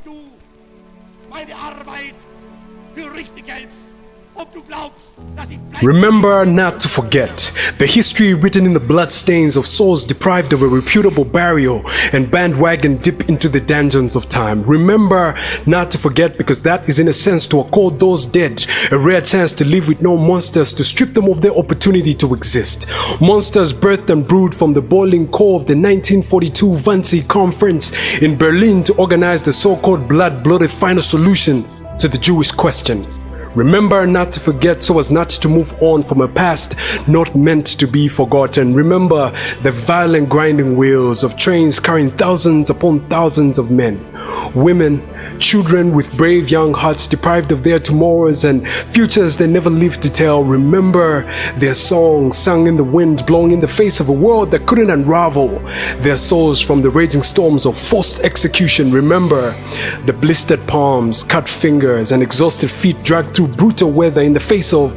du meine Arbeit für richtig hältst. Remember not to forget the history written in the bloodstains of souls deprived of a reputable burial and bandwagon dip into the dungeons of time. Remember not to forget, because that is in a sense to accord those dead a rare chance to live with no monsters to strip them of their opportunity to exist. Monsters birthed and brewed from the boiling core of the 1942 Wannsee Conference in Berlin to organize the so-called blood-blooded final solution to the Jewish question. Remember not to forget so as not to move on from a past not meant to be forgotten. Remember the violent grinding wheels of trains carrying thousands upon thousands of men, women, children with brave young hearts deprived of their tomorrows and futures they never lived to tell. Remember their songs sung in the wind, blowing in the face of a world that couldn't unravel their souls from the raging storms of forced execution. Remember the blistered palms, cut fingers, and exhausted feet dragged through brutal weather in the face of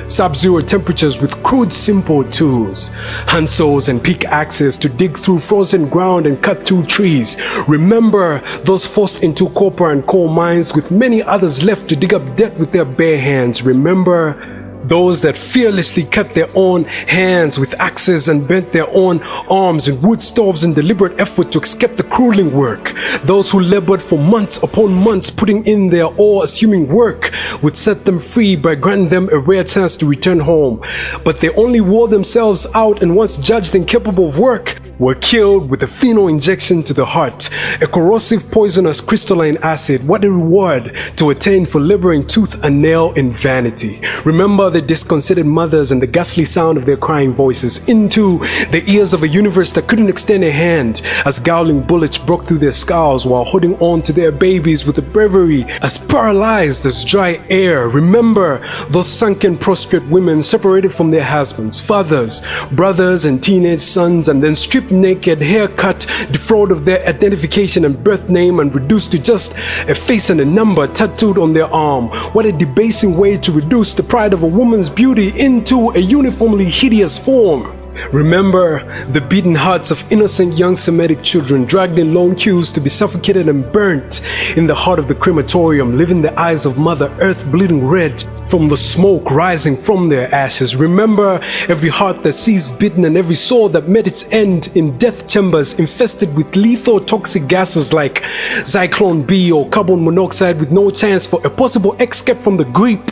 sub-zero temperatures with crude simple tools, handsaws and pickaxes to dig through frozen ground and cut through trees. Remember those forced into copper and coal mines with many others left to dig up dirt with their bare hands. Remember those that fearlessly cut their own hands with axes and bent their own arms in wood stoves in deliberate effort to escape the grueling work. Those who labored for months upon months, putting in their all, assuming work would set them free by granting them a rare chance to return home. But they only wore themselves out, and once judged incapable of work, were killed with a phenol injection to the heart, a corrosive poisonous crystalline acid. What a reward to attain for laboring tooth and nail in vanity. Remember the disconcerted mothers and the ghastly sound of their crying voices into the ears of a universe that couldn't extend a hand as growling bullets broke through their skulls while holding on to their babies with a bravery as paralyzed as dry air. Remember those sunken prostrate women separated from their husbands, fathers, brothers, and teenage sons, and then stripped naked, hair cut, defrauded of their identification and birth name, and reduced to just a face and a number tattooed on their arm. What a debasing way to reduce the pride of a woman's beauty into a uniformly hideous form. Remember the beaten hearts of innocent young Semitic children dragged in long queues to be suffocated and burnt in the heart of the crematorium, leaving the eyes of Mother Earth bleeding red from the smoke rising from their ashes. Remember every heart that ceased beating and every soul that met its end in death chambers infested with lethal toxic gases like Zyklon B or carbon monoxide, with no chance for a possible escape from the grip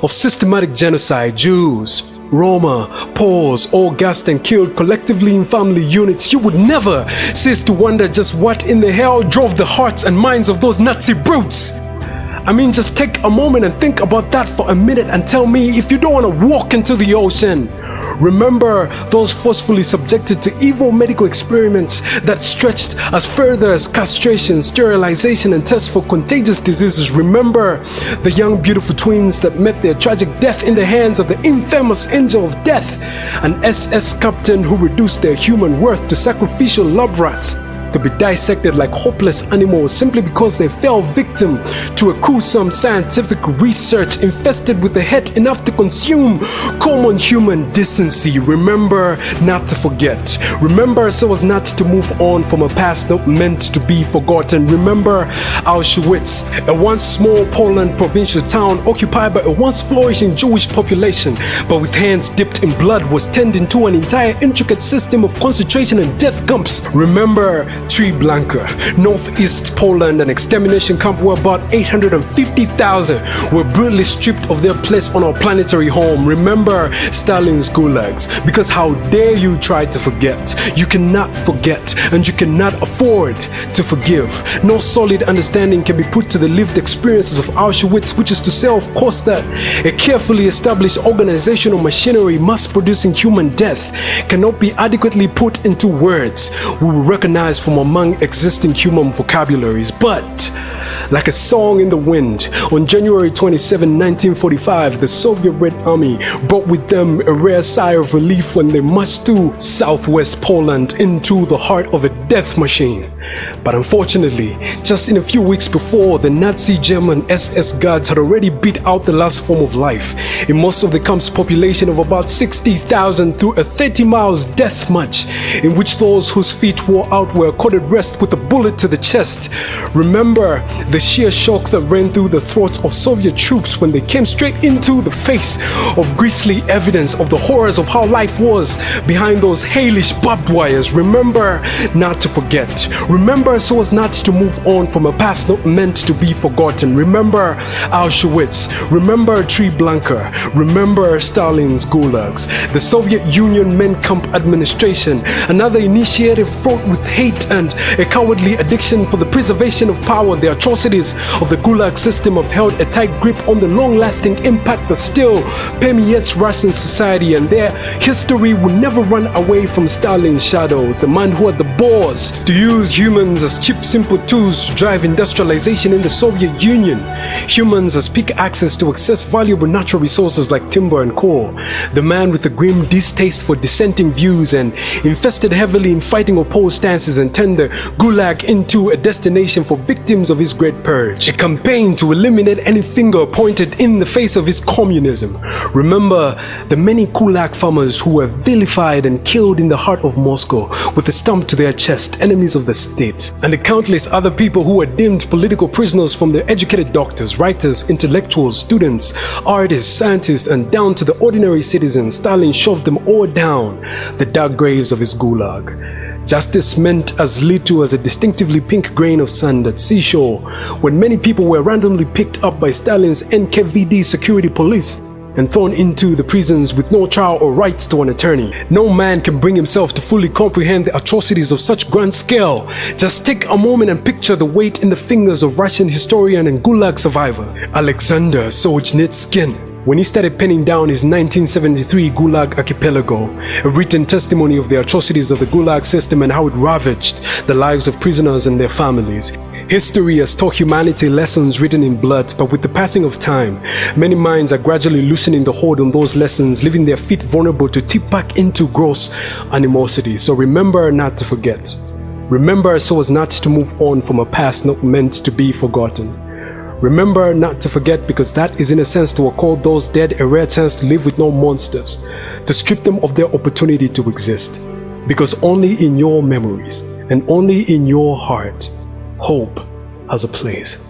of systematic genocide. Jews, Roma, Poles, all gassed and killed collectively in family units. You would never cease to wonder just what in the hell drove the hearts and minds of those Nazi brutes. I mean, just take a moment and think about that for a minute and tell me if you don't want to walk into the ocean. Remember those forcefully subjected to evil medical experiments that stretched as further as castration, sterilization, and tests for contagious diseases. Remember the young beautiful twins that met their tragic death in the hands of the infamous angel of death, an SS captain who reduced their human worth to sacrificial lab rats to be dissected like hopeless animals simply because they fell victim to a gruesome scientific research infested with the hate enough to consume common human decency. Remember not to forget. Remember so as not to move on from a past not meant to be forgotten. Remember Auschwits, a once small Poland provincial town occupied by a once flourishing Jewish population, but with hands dipped in blood was turned into an entire intricate system of concentration and death camps. Remember Treblinka, northeast Poland, an extermination camp where about 850,000 were brutally stripped of their place on our planetary home. Remember Stalin's Gulags, because how dare you try to forget? You cannot forget, and you cannot afford to forgive. No solid understanding can be put to the lived experiences of Auschwitz, which is to say, of course, that a carefully established organizational machinery mass producing human death cannot be adequately put into words we will recognize from among existing human vocabularies. But like a song in the wind, on January 27, 1945, the Soviet Red Army brought with them a rare sigh of relief when they marched through southwest Poland into the heart of a death machine. But unfortunately, just in a few weeks before, the Nazi German SS guards had already beat out the last form of life in most of the camp's population of about 60,000 through a 30 miles death march in which those whose feet wore out were accorded rest with a bullet to the chest. Remember the sheer shock that ran through the throats of Soviet troops when they came straight into the face of grisly evidence of the horrors of how life was behind those hellish barbed wires. Remember not to forget. Remember so as not to move on from a past not meant to be forgotten. Remember Auschwits. Remember Treblinka. Remember Stalin's Gulags. The Soviet Union men camp administration. Another initiative fraught with hate and a cowardly addiction for the preservation of power. The atrocities of the Gulag system have held a tight grip on the long-lasting impact that still permeates Russian society, and their history will never run away from Stalin's shadows, the man who had the balls to use humans as cheap, simple tools to drive industrialization in the Soviet Union, humans as pickaxes to access valuable natural resources like timber and coal, the man with a grim distaste for dissenting views and invested heavily in fighting opposed stances and turned the Gulag into a destination for victims of his great purge, a campaign to eliminate any finger pointed in the face of his communism. Remember the many Kulak farmers who were vilified and killed in the heart of Moscow with a stump to their chest, enemies of the state, and the countless other people who were deemed political prisoners, from the educated doctors, writers, intellectuals, students, artists, scientists, and down to the ordinary citizens. Stalin shoved them all down the dark graves of his Gulag. Justice meant as little as a distinctively pink grain of sand at seashore when many people were randomly picked up by Stalin's NKVD security police and thrown into the prisons with no trial or rights to an attorney. No man can bring himself to fully comprehend the atrocities of such grand scale. Just take a moment and picture the weight in the fingers of Russian historian and Gulag survivor Alexander Solzhenitsyn when he started penning down his 1973 Gulag Archipelago, a written testimony of the atrocities of the Gulag system and how it ravaged the lives of prisoners and their families. History has taught humanity lessons written in blood, but with the passing of time, many minds are gradually loosening the hold on those lessons, leaving their feet vulnerable to tip back into gross animosity. So remember not to forget. Remember so as not to move on from a past not meant to be forgotten. Remember not to forget, because that is in a sense to accord those dead a rare chance to live with no monsters, to strip them of their opportunity to exist. Because only in your memories and only in your heart, hope has a place.